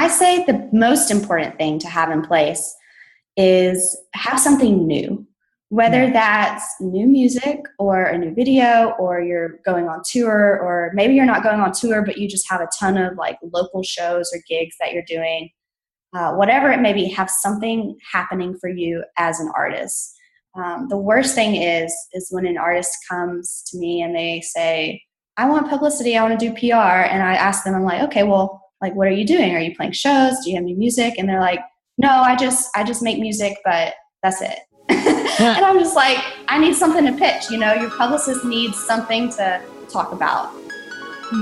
I say the most important thing to have in place is have something new, whether that's new music or a new video, or you're going on tour, or maybe you're not going on tour, but you just have a ton of like local shows or gigs that you're doing. Whatever it may be, have something happening for you as an artist. The worst thing is when an artist comes to me and they say, I want publicity, I want to do PR. And I ask them, I'm like, okay, well, like, what are you doing? Are you playing shows? Do you have new music? And they're like, no, I just make music, but that's it. And I'm just like, I need something to pitch. Your publicist needs something to talk about.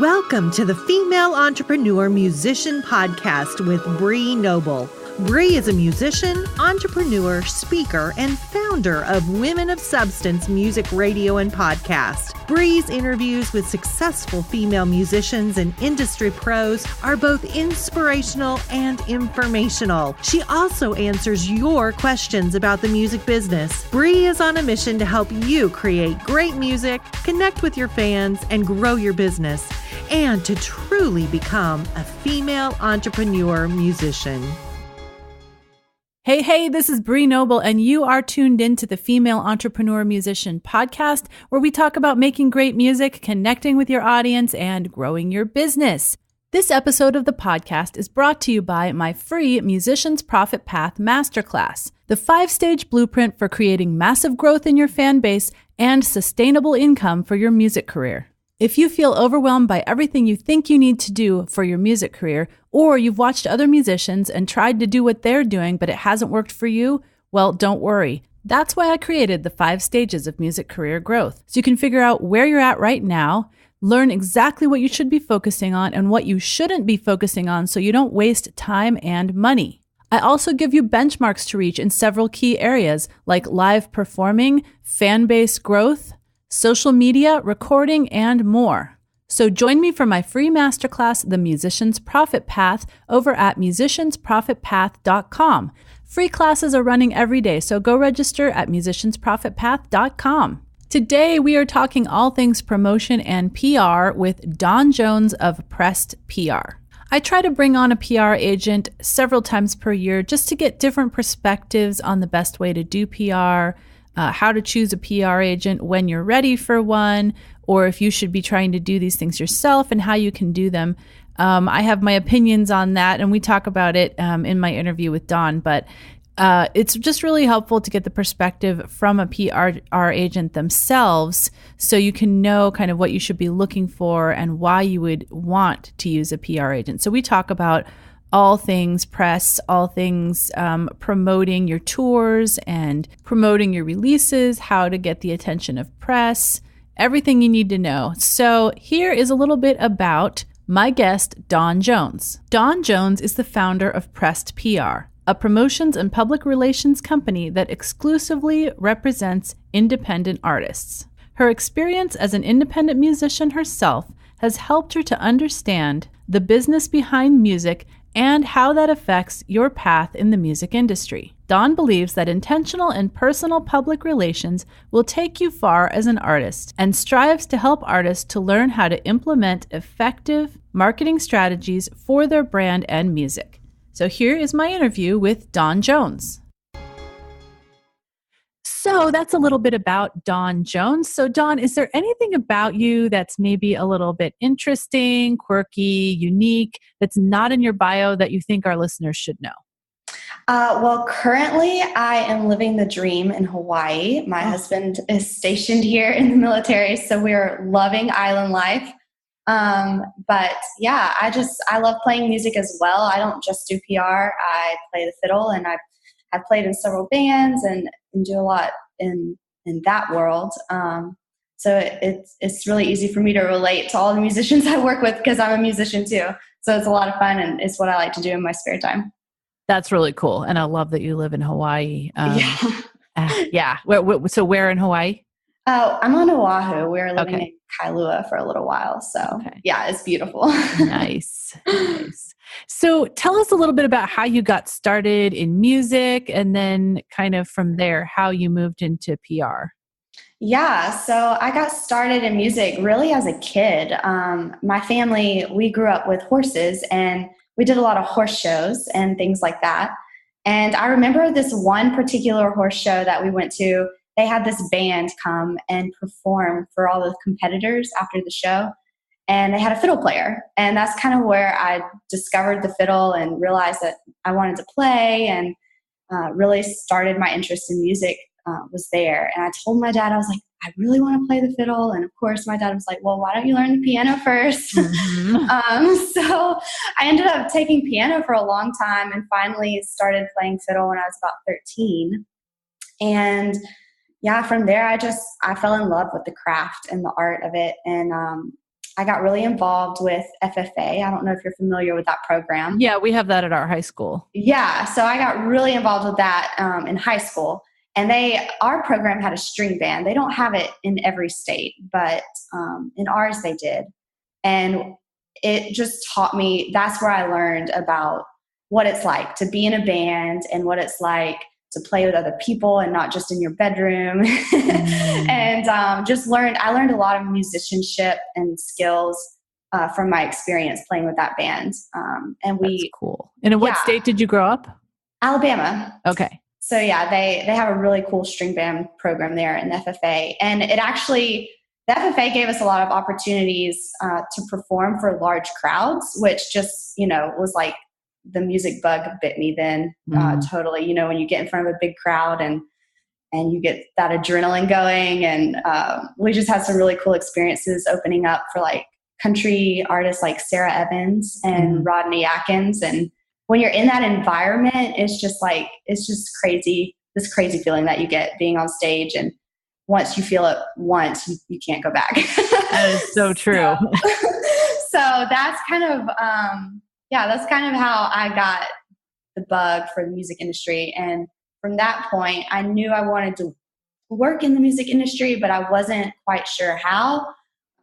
Welcome to the Female Entrepreneur Musician Podcast with Bree Noble. Bree is a musician, entrepreneur, speaker, and founder of Women of Substance Music Radio and Podcast. Bree's interviews with successful female musicians and industry pros are both inspirational and informational. She also answers your questions about the music business. Bree is on a mission to help you create great music, connect with your fans, and grow your business, and to truly become a female entrepreneur musician. Hey, this is Bree Noble, and you are tuned in to the Female Entrepreneur Musician Podcast, where we talk about making great music, connecting with your audience, and growing your business. This episode of the podcast is brought to you by my free Musician's Profit Path Masterclass, the 5-stage blueprint for creating massive growth in your fan base and sustainable income for your music career. If you feel overwhelmed by everything you think you need to do for your music career, or you've watched other musicians and tried to do what they're doing, but it hasn't worked for you, well, don't worry. That's why I created the 5 stages of music career growth. So you can figure out where you're at right now, learn exactly what you should be focusing on and what you shouldn't be focusing on so you don't waste time and money. I also give you benchmarks to reach in several key areas like live performing, fan base growth, social media, recording, and more. So join me for my free masterclass, The Musician's Profit Path, over at musiciansprofitpath.com. Free classes are running every day, so go register at musiciansprofitpath.com. Today, we are talking all things promotion and PR with Dawn Jones of Pressed PR. I try to bring on a PR agent several times per year just to get different perspectives on the best way to do PR, how to choose a PR agent when you're ready for one, or if you should be trying to do these things yourself and how you can do them. I have my opinions on that, and we talk about it in my interview with Dawn, but it's just really helpful to get the perspective from a PR agent themselves so you can know kind of what you should be looking for and why you would want to use a PR agent. So we talk about all things press, all things promoting your tours and promoting your releases, how to get the attention of press, everything you need to know. So here is a little bit about my guest, Dawn Jones. Dawn Jones is the founder of Pressed PR, a promotions and public relations company that exclusively represents independent artists. Her experience as an independent musician herself has helped her to understand the business behind music and how that affects your path in the music industry. Dawn believes that intentional and personal public relations will take you far as an artist and strives to help artists to learn how to implement effective marketing strategies for their brand and music. So here is my interview with Dawn Jones. So that's a little bit about Dawn Jones. So Dawn, is there anything about you that's maybe a little bit interesting, quirky, unique, that's not in your bio that you think our listeners should know? Well, currently I am living the dream in Hawaii. My husband is stationed here in the military, so we're loving island life. But yeah, I love playing music as well. I don't just do PR. I play the fiddle, and I've played in several bands and do a lot in that world. So it's really easy for me to relate to all the musicians I work with because I'm a musician too. So it's a lot of fun, and it's what I like to do in my spare time. That's really cool. And I love that you live in Hawaii. Yeah. So where in Hawaii? Oh, I'm on Oahu. We're living in Kailua for a little while. So yeah, it's beautiful. Nice. So tell us a little bit about how you got started in music, and then kind of from there, how you moved into PR. Yeah, so I got started in music really as a kid. My family, we grew up with horses, and we did a lot of horse shows and things like that. And I remember this one particular horse show that we went to, they had this band come and perform for all the competitors after the show. And they had a fiddle player. And that's kind of where I discovered the fiddle and realized that I wanted to play, and really started my interest in music was there. And I told my dad, I was like, I really want to play the fiddle. And of course, my dad was like, well, why don't you learn the piano first? So I ended up taking piano for a long time and finally started playing fiddle when I was about 13. And yeah, from there, I fell in love with the craft and the art of it. And I got really involved with FFA. I don't know if you're familiar with that program. Yeah, we have that at our high school. Yeah, so I got really involved with that in high school. And our program had a string band. They don't have it in every state, but in ours they did. And it just taught me, that's where I learned about what it's like to be in a band and what it's like to play with other people and not just in your bedroom. And I learned a lot of musicianship and skills from my experience playing with that band. That's cool. And in what state did you grow up? Alabama. Okay. So yeah, they have a really cool string band program there in the FFA. And the FFA gave us a lot of opportunities to perform for large crowds, which just, was like the music bug bit me then totally. When you get in front of a big crowd and you get that adrenaline going. And we just had some really cool experiences opening up for like country artists like Sarah Evans and Rodney Atkins. And when you're in that environment, it's just crazy, this crazy feeling that you get being on stage. And once you feel it once, you can't go back. That is so true. So that's kind of, that's kind of how I got the bug for the music industry. And from that point, I knew I wanted to work in the music industry, but I wasn't quite sure how.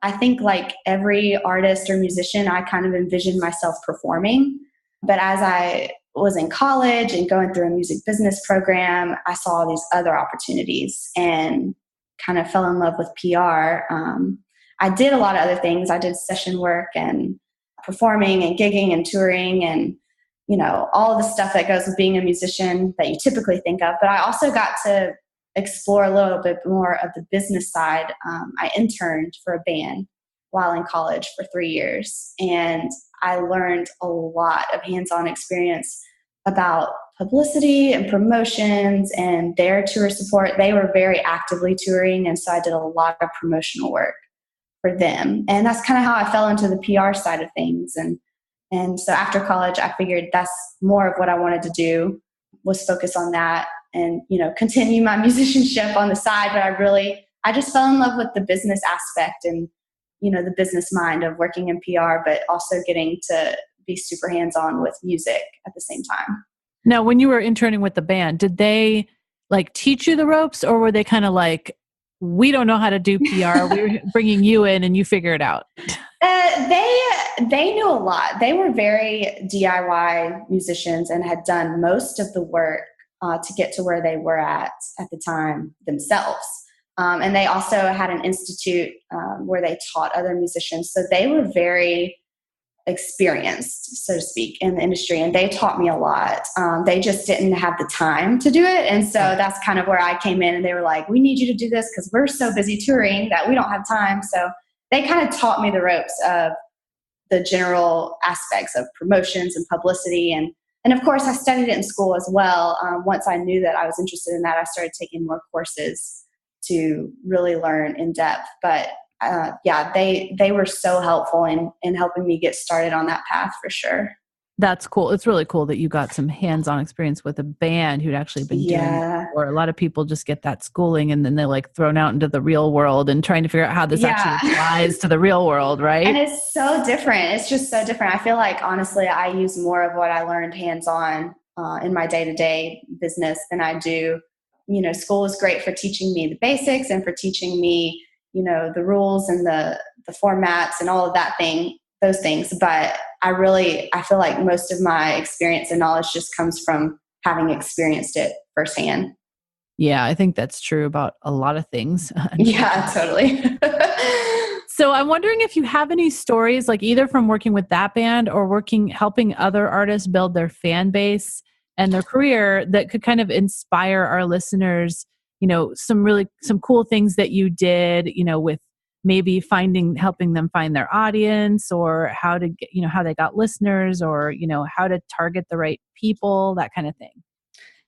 I think like every artist or musician, I kind of envisioned myself performing. But as I was in college and going through a music business program, I saw all these other opportunities and kind of fell in love with PR. I did a lot of other things. I did session work and performing and gigging and touring and, all of the stuff that goes with being a musician that you typically think of. But I also got to explore a little bit more of the business side. I interned for a band while in college for 3 years. And I learned a lot of hands-on experience about publicity and promotions and their tour support. They were very actively touring, and so I did a lot of promotional work for them. And that's kind of how I fell into the PR side of things. And so after college, I figured that's more of what I wanted to do, was focus on that and, continue my musicianship on the side. But I just fell in love with the business aspect and, the business mind of working in PR, but also getting to be super hands-on with music at the same time. Now, when you were interning with the band, did they like teach you the ropes, or were they kind of like, we don't know how to do PR, we're bringing you in and you figure it out? They knew a lot. They were very DIY musicians and had done most of the work to get to where they were at the time themselves. And they also had an institute where they taught other musicians. So they were very experienced, so to speak, in the industry. And they taught me a lot. They just didn't have the time to do it. And so that's kind of where I came in, and they were like, we need you to do this because we're so busy touring that we don't have time. So they kind of taught me the ropes of the general aspects of promotions and publicity. And of course, I studied it in school as well. Once I knew that I was interested in that, I started taking more courses to really learn in depth. But they were so helpful in helping me get started on that path for sure. That's cool. It's really cool that you got some hands-on experience with a band who'd actually been doing it before. A lot of people just get that schooling and then they're like thrown out into the real world and trying to figure out how this actually applies to the real world, right? And it's so different. It's just so different. I feel like, honestly, I use more of what I learned hands-on in my day-to-day business than I do. School is great for teaching me the basics and for teaching me, the rules and the formats and all of those things. But I feel like most of my experience and knowledge just comes from having experienced it firsthand. Yeah, I think that's true about a lot of things. Yeah, totally. So I'm wondering if you have any stories, like either from working with that band or helping other artists build their fan base and their career that could kind of inspire our listeners, some cool things that you did, with maybe helping them find their audience, or how to get, how they got listeners, or, how to target the right people, that kind of thing.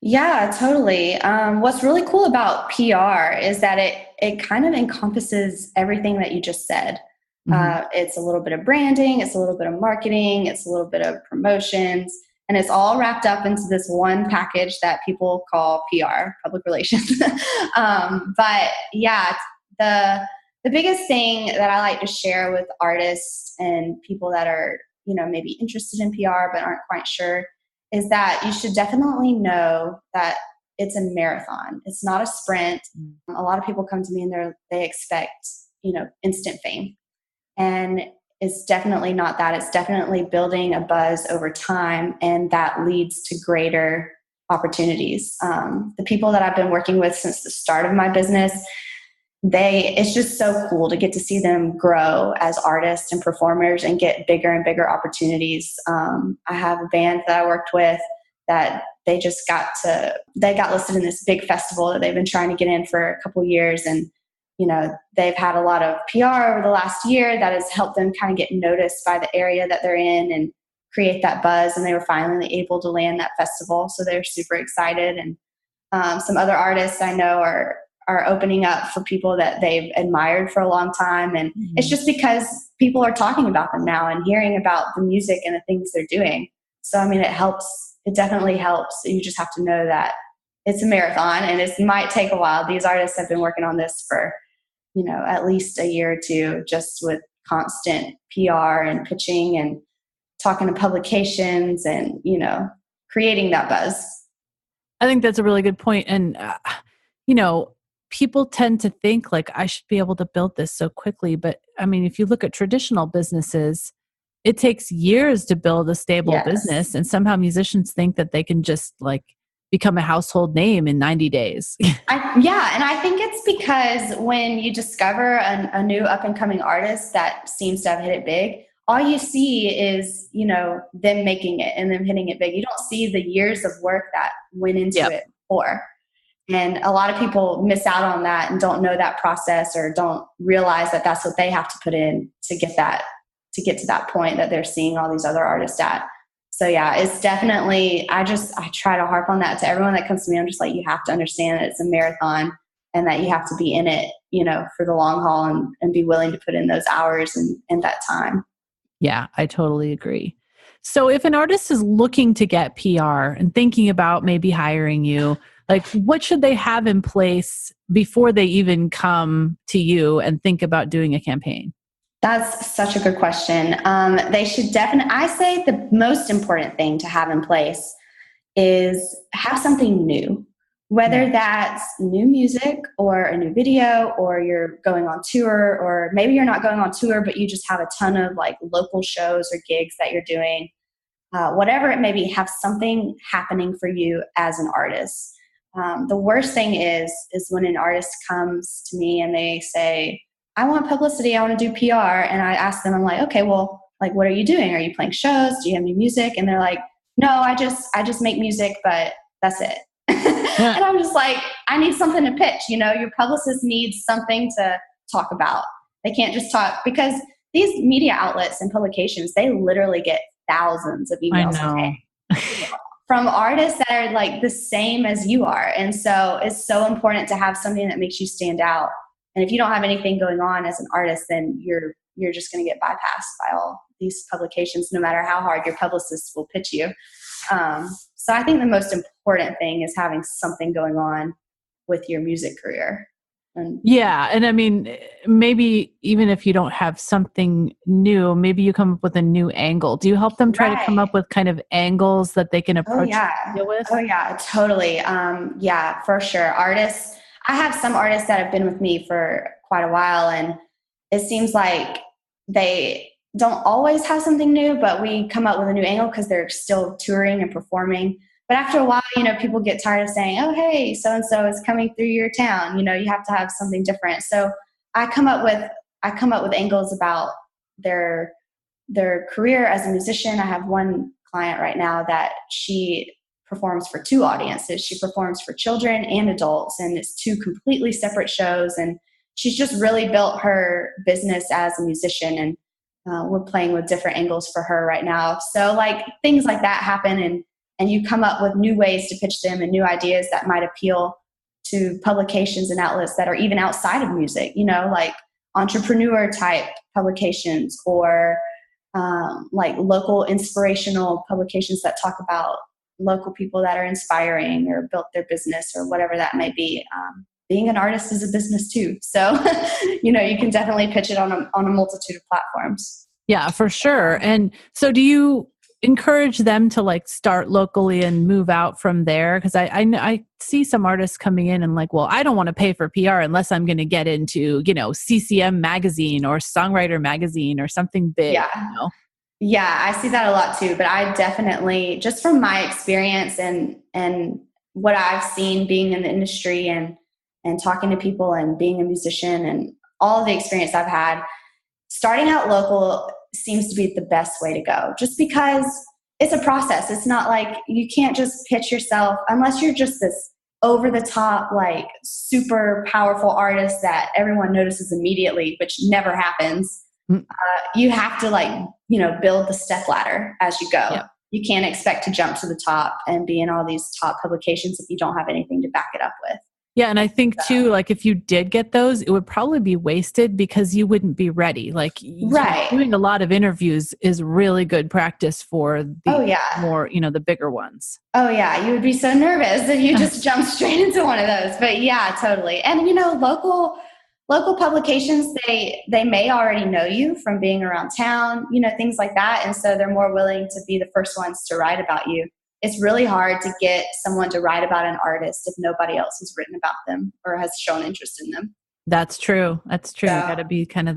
Yeah, totally. What's really cool about PR is that it kind of encompasses everything that you just said. Mm-hmm. It's a little bit of branding, it's a little bit of marketing, it's a little bit of promotions, and it's all wrapped up into this one package that people call PR, public relations. But yeah, the biggest thing that I like to share with artists and people that are, maybe interested in PR but aren't quite sure, is that you should definitely know that it's a marathon. It's not a sprint. A lot of people come to me and they expect, instant fame. And it's definitely not that. It's definitely building a buzz over time, and that leads to greater opportunities. The people that I've been working with since the start of my business, it's just so cool to get to see them grow as artists and performers and get bigger and bigger opportunities. I have a band that I worked with that they got listed in this big festival that they've been trying to get in for a couple years. And, they've had a lot of PR over the last year that has helped them kind of get noticed by the area that they're in and create that buzz. And they were finally able to land that festival. So they're super excited. And some other artists I know are opening up for people that they've admired for a long time. And it's just because people are talking about them now and hearing about the music and the things they're doing. So, I mean, it helps. It definitely helps. You just have to know that it's a marathon and it might take a while. These artists have been working on this for, at least a year or two, just with constant PR and pitching and talking to publications and, creating that buzz. I think that's a really good point. And, people tend to think like, I should be able to build this so quickly. But I mean, if you look at traditional businesses, it takes years to build a stable business. And somehow musicians think that they can just become a household name in 90 days. And I think it's because when you discover a new up and coming artist that seems to have hit it big, all you see is, them making it and them hitting it big. You don't see the years of work that went into it before. And a lot of people miss out on that and don't know that process or don't realize that that's what they have to put in to get to that point that they're seeing all these other artists at. So yeah, it's definitely, I try to harp on that to everyone that comes to me. I'm just like, you have to understand that it's a marathon and that you have to be in it, for the long haul and be willing to put in those hours and that time. Yeah, I totally agree. So if an artist is looking to get PR and thinking about maybe hiring you, what should they have in place before they even come to you and think about doing a campaign? That's such a good question. They should definitely, I say the most important thing to have in place is have something new, whether that's new music or a new video, or you're going on tour, or maybe you're not going on tour, but you just have a ton of local shows or gigs that you're doing. Whatever it may be, have something happening for you as an artist. The worst thing is when an artist comes to me and they say, I want publicity, I want to do PR. And I ask them, I'm like, okay, well, what are you doing? Are you playing shows? Do you have new music? And they're like, no, I just make music, but that's it. And I'm just like, I need something to pitch. Your publicist needs something to talk about. They can't just talk, because these media outlets and publications, they literally get thousands of emails a day from artists that are the same as you are. And so it's so important to have something that makes you stand out. And if you don't have anything going on as an artist, then you're just going to get bypassed by all these publications, no matter how hard your publicist will pitch you. So I think the most important thing is having something going on with your music career. And I mean, maybe even if you don't have something new, maybe you come up with a new angle. Do you help them try to come up with kind of angles that they can approach you with? Oh yeah, totally. Yeah, for sure. I have some artists that have been with me for quite a while, and it seems like they don't always have something new, but we come up with a new angle because they're still touring and performing. But after a while, people get tired of saying, oh, hey, so-and-so is coming through your town. You have to have something different. So I come up with I come up with angles about their career as a musician. I have one client right now that she performs for two audiences. She performs for children and adults, and it's two completely separate shows. And she's just really built her business as a musician, and we're playing with different angles for her right now. So like things like that happen, and you come up with new ways to pitch them and new ideas that might appeal to publications and outlets that are even outside of music, like entrepreneur type publications, or like local inspirational publications that talk about local people that are inspiring or built their business or whatever that may be. Being an artist is a business too. So, you can definitely pitch it on a multitude of platforms. Yeah, for sure. And so do you encourage them to like start locally and move out from there? Because I see some artists coming in and like, well, I don't want to pay for PR unless I'm going to get into, CCM magazine or Songwriter magazine or something big. Yeah. Yeah, I see that a lot too. But I definitely, just from my experience and what I've seen being in the industry and talking to people and being a musician and all of the experience I've had, starting out local seems to be the best way to go, just because it's a process. It's not like you can't just pitch yourself unless you're just this over the top, like super powerful artist that everyone notices immediately, which never happens. You have to build the step ladder as you go. Yep. You can't expect to jump to the top and be in all these top publications if you don't have anything to back it up with. Yeah. And I think too, like if you did get those, it would probably be wasted because you wouldn't be ready. Like doing a lot of interviews is really good practice for the more, the bigger ones. Oh yeah. You would be so nervous if you just jumped straight into one of those, but yeah, totally. And local publications, they may already know you from being around town, things like that. And so they're more willing to be the first ones to write about you. It's really hard to get someone to write about an artist if nobody else has written about them or has shown interest in them. That's true. So, you got to be kind of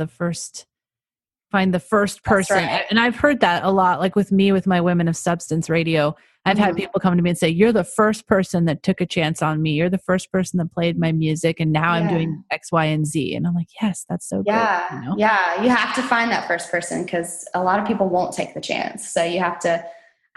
find the first person. Right. And I've heard that a lot, like with me, with my Women of Substance radio, I've had people come to me and say, you're the first person that took a chance on me. You're the first person that played my music. And now I'm doing X, Y, and Z. And I'm like, yes, that's so great. Yeah. You have to find that first person because a lot of people won't take the chance. So you have to,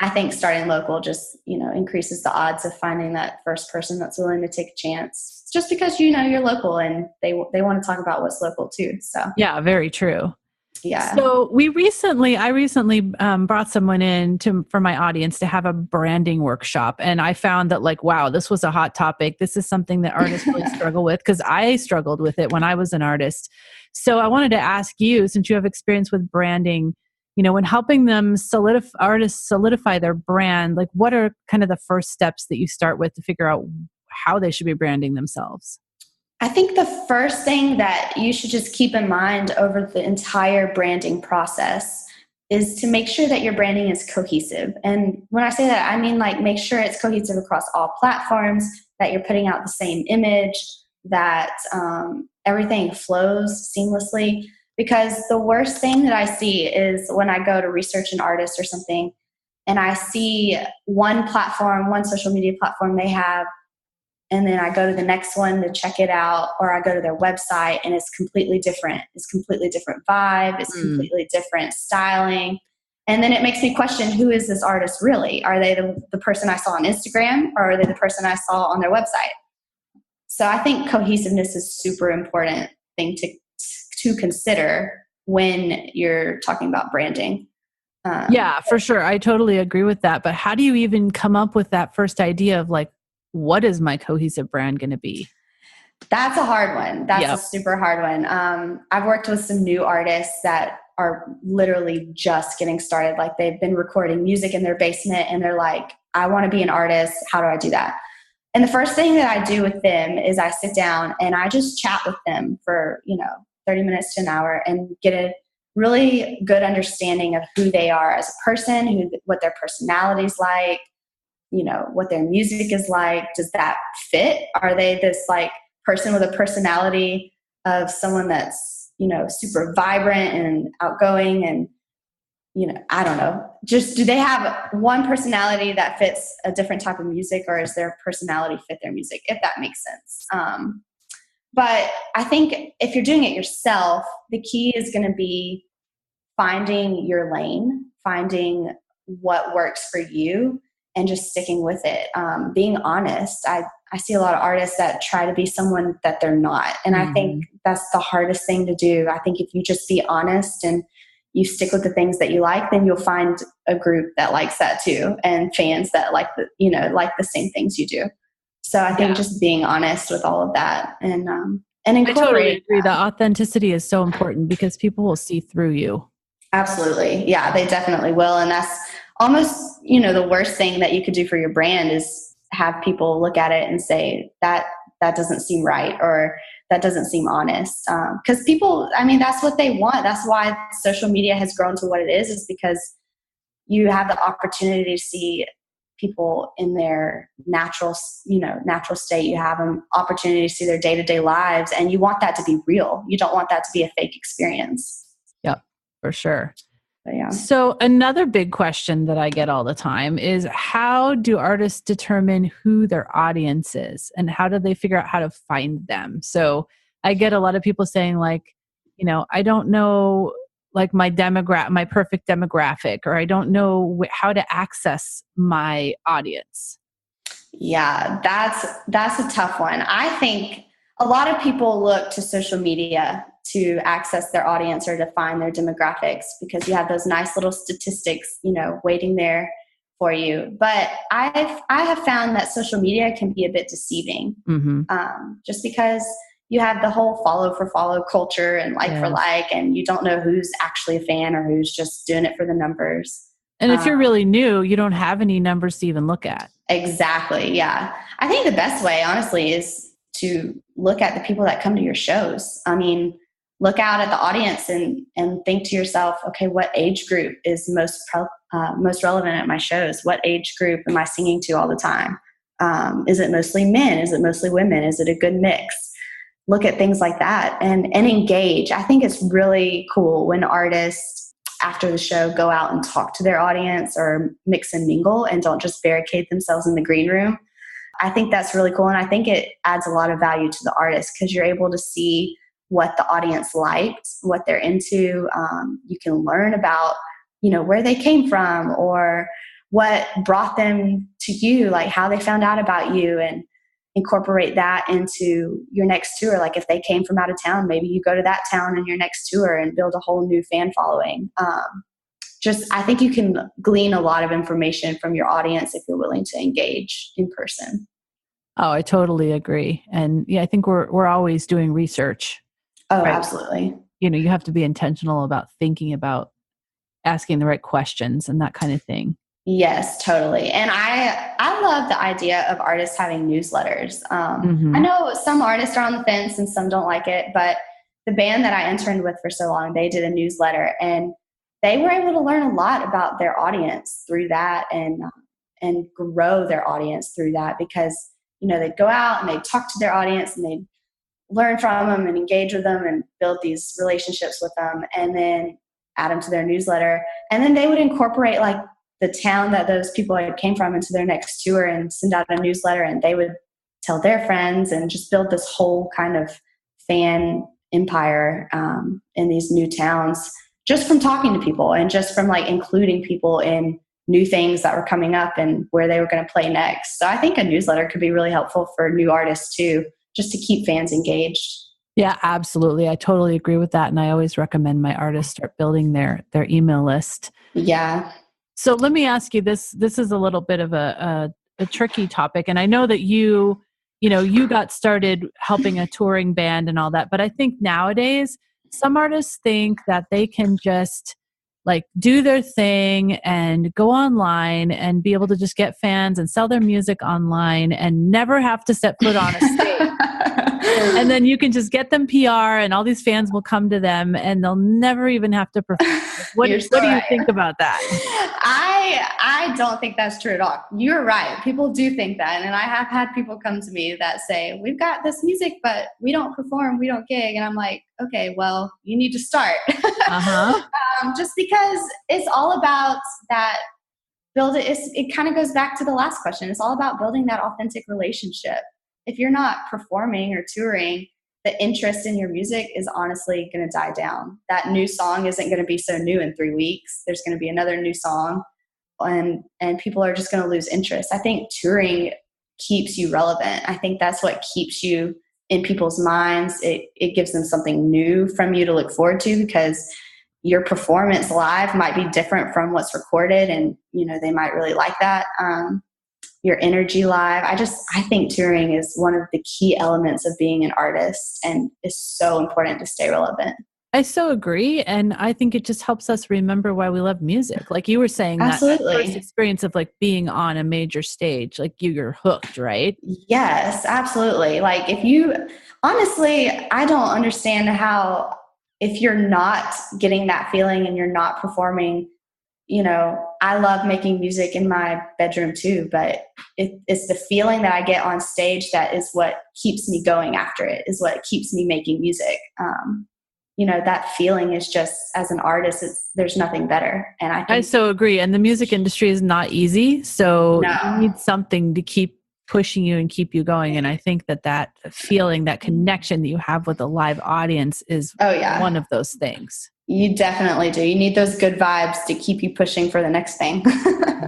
I think starting local just, increases the odds of finding that first person that's willing to take a chance just because, you're local and they want to talk about what's local too. So yeah, very true. Yeah. So I recently brought someone in for my audience to have a branding workshop. And I found that wow, this was a hot topic. This is something that artists really struggle with because I struggled with it when I was an artist. So I wanted to ask you, since you have experience with branding, when helping them artists solidify their brand, what are kind of the first steps that you start with to figure out how they should be branding themselves? I think the first thing that you should just keep in mind over the entire branding process is to make sure that your branding is cohesive. And when I say that, I mean make sure it's cohesive across all platforms, that you're putting out the same image, that everything flows seamlessly. Because the worst thing that I see is when I go to research an artist or something and I see one social media platform they have, and then I go to the next one to check it out, or I go to their website and it's completely different. It's completely different vibe. It's completely different styling. And then it makes me question, who is this artist really? Are they the person I saw on Instagram, or are they the person I saw on their website? So I think cohesiveness is super important thing to consider when you're talking about branding. Yeah, for sure. I totally agree with that. But how do you even come up with that first idea of what is my cohesive brand going to be? That's a hard one. That's a super hard one. I've worked with some new artists that are literally just getting started. They've been recording music in their basement and they're like, I want to be an artist. How do I do that? And the first thing that I do with them is I sit down and I just chat with them for, 30 minutes to an hour and get a really good understanding of who they are as a person, what their personality's like, what their music is like. Does that fit? Are they this person with a personality of someone that's, super vibrant and outgoing and, I don't know, just do they have one personality that fits a different type of music, or is their personality fit their music, if that makes sense? But I think if you're doing it yourself, the key is going to be finding your lane, finding what works for you, and just sticking with it. Being honest. I see a lot of artists that try to be someone that they're not. And I think that's the hardest thing to do. I think if you just be honest and you stick with the things that you like, then you'll find a group that likes that too, and fans that like the same things you do. So I think just being honest with all of that and incorporate. I totally agree. The authenticity is so important because people will see through you. Absolutely. Yeah, they definitely will. And that's almost, the worst thing that you could do for your brand is have people look at it and say that doesn't seem right, or that doesn't seem honest. Because people, that's what they want. That's why social media has grown to what it is because you have the opportunity to see people in their natural state. You have an opportunity to see their day-to-day lives, and you want that to be real. You don't want that to be a fake experience. Yep, for sure. But yeah. So another big question that I get all the time is, how do artists determine who their audience is, and how do they figure out how to find them? So I get a lot of people saying like, I don't know like my perfect demographic, or I don't know how to access my audience. Yeah, that's a tough one. I think a lot of people look to social media to access their audience or to find their demographics because you have those nice little statistics, waiting there for you. But I have found that social media can be a bit deceiving, just because you have the whole follow for follow culture and like for like, and you don't know who's actually a fan or who's just doing it for the numbers. And if you're really new, you don't have any numbers to even look at. Exactly. Yeah. I think the best way, honestly, is to look at the people that come to your shows. Look out at the audience and think to yourself, okay, what age group is most relevant at my shows? What age group am I singing to all the time? Is it mostly men? Is it mostly women? Is it a good mix? Look at things like that and engage. I think it's really cool when artists after the show go out and talk to their audience or mix and mingle and don't just barricade themselves in the green room. I think that's really cool. And I think it adds a lot of value to the artist because you're able to see what the audience liked, what they're into. You can learn about, where they came from or what brought them to you, like how they found out about you, and incorporate that into your next tour. Like if they came from out of town, maybe you go to that town in your next tour and build a whole new fan following. I think you can glean a lot of information from your audience if you're willing to engage in person. Oh, I totally agree. And I think we're always doing research. Oh, right? Absolutely. You have to be intentional about thinking about asking the right questions and that kind of thing. Yes, totally. And I love the idea of artists having newsletters. I know some artists are on the fence and some don't like it, but the band that I interned with for so long, they did a newsletter and they were able to learn a lot about their audience through that and grow their audience through that because, they'd go out and they'd talk to their audience and they'd learn from them and engage with them and build these relationships with them and then add them to their newsletter. And then they would incorporate like the town that those people came from into their next tour and send out a newsletter, and they would tell their friends and just build this whole kind of fan empire in these new towns just from talking to people and just from like including people in new things that were coming up and where they were going to play next. So I think a newsletter could be really helpful for new artists too, just to keep fans engaged. Yeah, absolutely. I totally agree with that. And I always recommend my artists start building their email list. Yeah. So let me ask you this. This is a little bit of a tricky topic. And I know that you got started helping a touring band and all that. But I think nowadays, some artists think that they can just like do their thing and go online and be able to just get fans and sell their music online and never have to set foot on a stage. And then you can just get them PR and all these fans will come to them and they'll never even have to perform. What do you think about that? I don't think that's true at all. You're right. People do think that. And I have had people come to me that say, we've got this music, but we don't perform, we don't gig. And I'm like, okay, well, you need to start. Just because it's all about that it kind of goes back to the last question. It's all about building that authentic relationship. If you're not performing or touring, the interest in your music is honestly going to die down. That new song isn't going to be so new in 3 weeks. There's going to be another new song, and people are just going to lose interest. I think touring keeps you relevant. I think that's what keeps you in people's minds. It gives them something new from you to look forward to, because your performance live might be different from what's recorded, and they might really like that. Your energy live. I think touring is one of the key elements of being an artist, and is so important to stay relevant. I so agree. And I think it just helps us remember why we love music. Like you were saying, Absolutely. that first experience of like being on a major stage, like you're hooked, right? Yes, absolutely. Like honestly, I don't understand how, if you're not getting that feeling and you're not performing, I love making music in my bedroom too, but it's the feeling that I get on stage that is what keeps me going after it, is what keeps me making music. That feeling is just, as an artist, there's nothing better. And I so agree. And the music industry is not easy. So you need something to keep pushing you and keep you going. And I think that feeling, that connection that you have with a live audience is one of those things. You definitely do. You need those good vibes to keep you pushing for the next thing.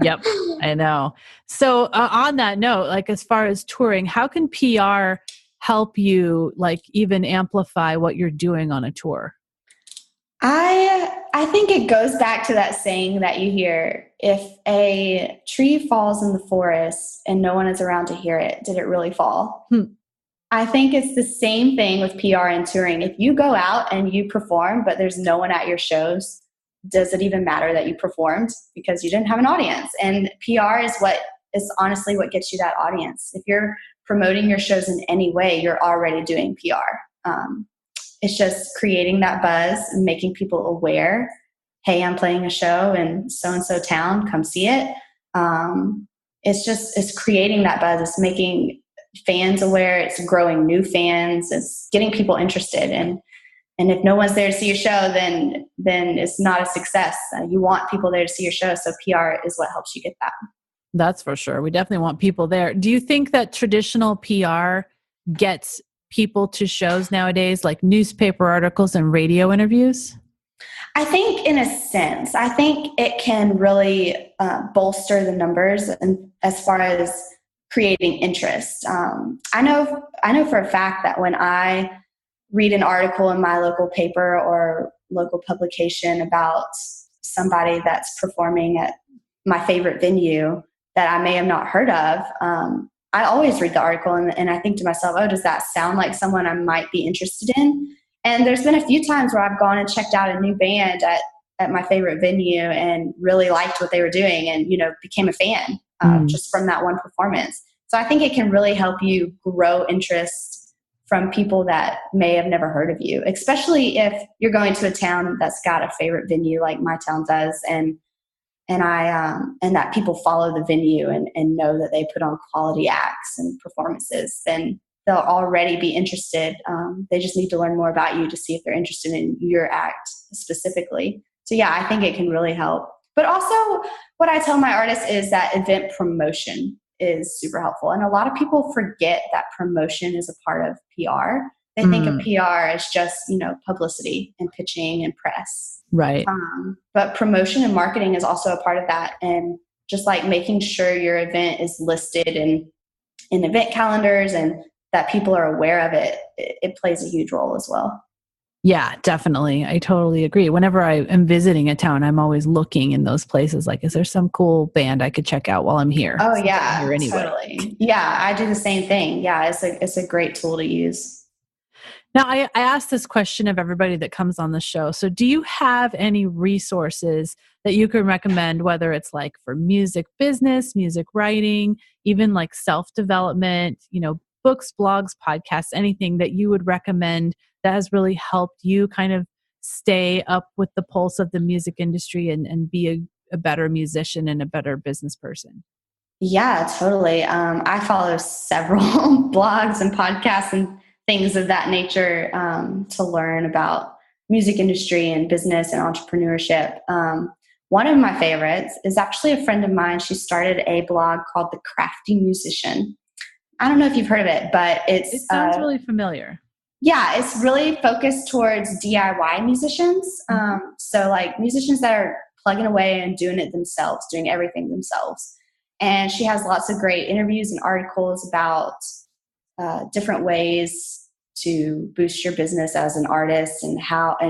Yep, I know. So on that note, like as far as touring, how can PR help you like even amplify what you're doing on a tour? I think it goes back to that saying that you hear, if a tree falls in the forest and no one is around to hear it, did it really fall? I think it's the same thing with PR and touring. If you go out and you perform, but there's no one at your shows, does it even matter that you performed? Because you didn't have an audience. And PR is honestly what gets you that audience. If you're promoting your shows in any way, you're already doing PR. It's just creating that buzz and making people aware. Hey, I'm playing a show in so-and-so town, come see it. It's creating that buzz. It's making fans aware. It's growing new fans. It's getting people interested. And if no one's there to see your show, then it's not a success. You want people there to see your show. So PR is what helps you get that. That's for sure. We definitely want people there. Do you think that traditional PR gets people to shows nowadays, like newspaper articles and radio interviews? I think in a sense, I think it can really bolster the numbers, and as far as creating interest. I know for a fact that when I read an article in my local paper or local publication about somebody that's performing at my favorite venue that I may have not heard of, I always read the article and I think to myself, oh, does that sound like someone I might be interested in? And there's been a few times where I've gone and checked out a new band at my favorite venue and really liked what they were doing and, became a fan just from that one performance. So I think it can really help you grow interest from people that may have never heard of you, especially if you're going to a town that's got a favorite venue like my town does, and that people follow the venue and know that they put on quality acts and performances, then they'll already be interested. They just need to learn more about you to see if they're interested in your act specifically. So yeah, I think it can really help. But also what I tell my artists is that event promotion is super helpful. And a lot of people forget that promotion is a part of PR. They think of PR as just, publicity and pitching and press. Right. But promotion and marketing is also a part of that. And just like making sure your event is listed in event calendars and that people are aware of it, it plays a huge role as well. Yeah, definitely. I totally agree. Whenever I am visiting a town, I'm always looking in those places. Like, is there some cool band I could check out while I'm here? Oh yeah, totally. Yeah, I do the same thing. Yeah, it's a great tool to use. Now, I asked this question of everybody that comes on the show. So do you have any resources that you can recommend, whether it's like for music business, music writing, even like self-development, books, blogs, podcasts, anything that you would recommend that has really helped you kind of stay up with the pulse of the music industry and be a better musician and a better business person? Yeah, totally. I follow several blogs and podcasts and things of that nature to learn about music industry and business and entrepreneurship. One of my favorites is actually a friend of mine. She started a blog called The Crafty Musician. I don't know if you've heard of it, but it sounds really familiar. Yeah, it's really focused towards DIY musicians. So like musicians that are plugging away and doing it themselves, doing everything themselves. And she has lots of great interviews and articles about different ways to boost your business as an artist and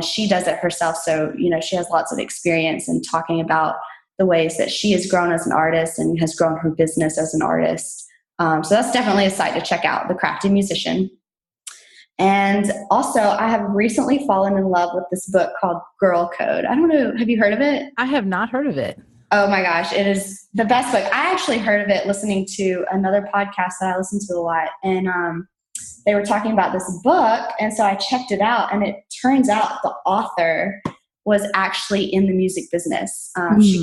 she does it herself. So, she has lots of experience in talking about the ways that she has grown as an artist and has grown her business as an artist. So that's definitely a site to check out, The Crafty Musician. And also, I have recently fallen in love with this book called Girl Code. I don't know, have you heard of it? I have not heard of it. Oh my gosh, it is the best book. I actually heard of it listening to another podcast that I listen to a lot. And they were talking about this book. And so I checked it out. And it turns out the author was actually in the music business. She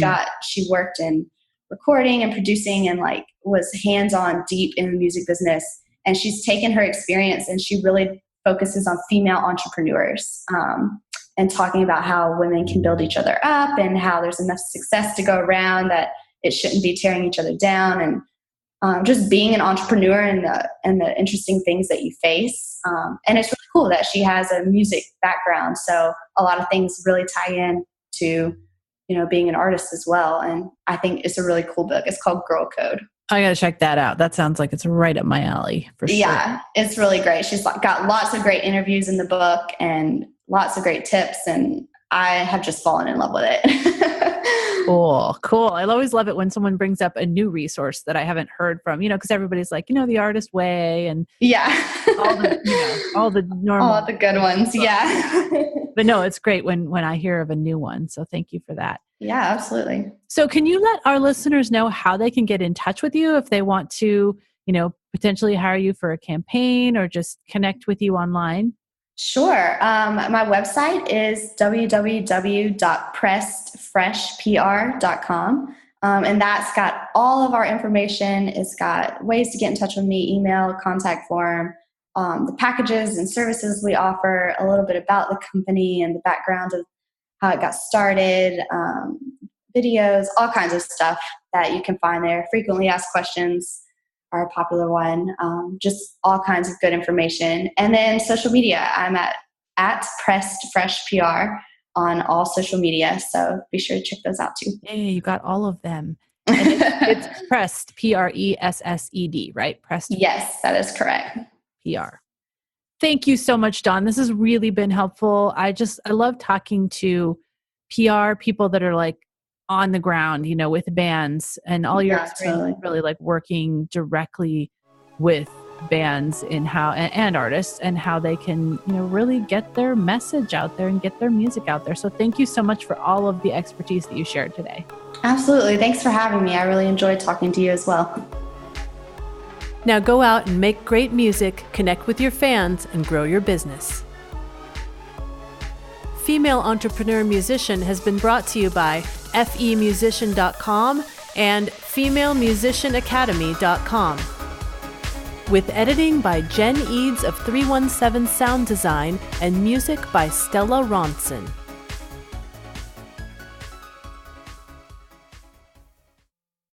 worked in recording and producing and was hands-on deep in the music business. And she's taken her experience and she really focuses on female entrepreneurs and talking about how women can build each other up and how there's enough success to go around that it shouldn't be tearing each other down, and just being an entrepreneur and the interesting things that you face. And it's really cool that she has a music background. So a lot of things really tie in to, being an artist as well. And I think it's a really cool book. It's called Girl Code. I got to check that out. That sounds like it's right up my alley for sure. Yeah, it's really great. She's got lots of great interviews in the book and lots of great tips. And I have just fallen in love with it. Cool. I always love it when someone brings up a new resource that I haven't heard from, because everybody's like, the Artist Way and all the normal, all the good ones. Yeah. But no, it's great when I hear of a new one. So thank you for that. Yeah, absolutely. So can you let our listeners know how they can get in touch with you if they want to, potentially hire you for a campaign or just connect with you online? Sure. My website is www.pressedfreshpr.com. And that's got all of our information. It's got ways to get in touch with me, email, contact form, the packages and services we offer, a little bit about the company and the background of how it got started, videos, all kinds of stuff that you can find there. Frequently asked questions are a popular one, just all kinds of good information. And then social media, I'm at Pressed Fresh PR on all social media. So be sure to check those out too. Hey, you got all of them. And it's Pressed, Pressed, right? Pressed. Yes, that is correct. PR. Thank you so much, Dawn. This has really been helpful. I love talking to PR people that are on the ground, with bands, and all your experience really working directly with bands and artists and how they can, really get their message out there and get their music out there. So thank you so much for all of the expertise that you shared today. Absolutely. Thanks for having me. I really enjoyed talking to you as well. Now go out and make great music, connect with your fans, and grow your business. Female Entrepreneur Musician has been brought to you by FEM178.com and FemaleMusicianAcademy.com. With editing by Jen Eads of 317 Sound Design and music by Stella Ronson.